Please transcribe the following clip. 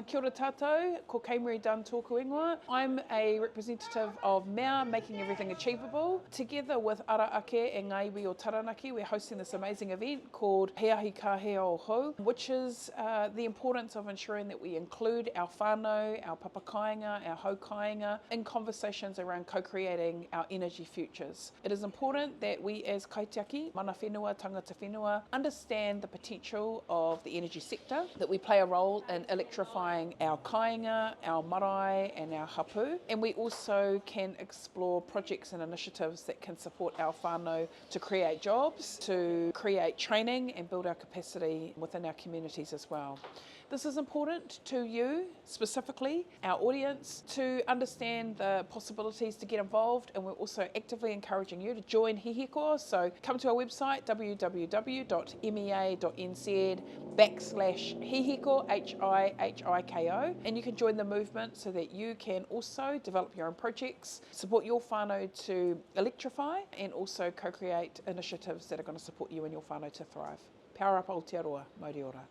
Kia ora tātou, ko Kaye Maree Dunn tōku ingoa. I'm a representative of MEA, Making Everything Achievable. Together with Ara Ake and Ngaiwi o Taranaki, we're hosting this amazing event called He Ahi Kā, Ao Hou, which is the importance of ensuring that we include our whānau, our papakainga, our haukainga in conversations around co-creating our energy futures. It is important that we as kaitiaki, mana whenua, tangata whenua, understand the potential of the energy sector, that we play a role in electrifying our kāinga, our marae and our hapu, and we also can explore projects and initiatives that can support our whānau to create jobs, to create training and build our capacity within our communities as well. This is important to you, specifically, our audience, to understand the possibilities to get involved, and we're also actively encouraging you to join He Ahi Kā. So come to our website, www.mea.nz/He Ahi Kā, Hihiko, and you can join the movement so that you can also develop your own projects, support your whānau to electrify, and also co-create initiatives that are going to support you and your whānau to thrive. Power up Aotearoa, Mauri ora.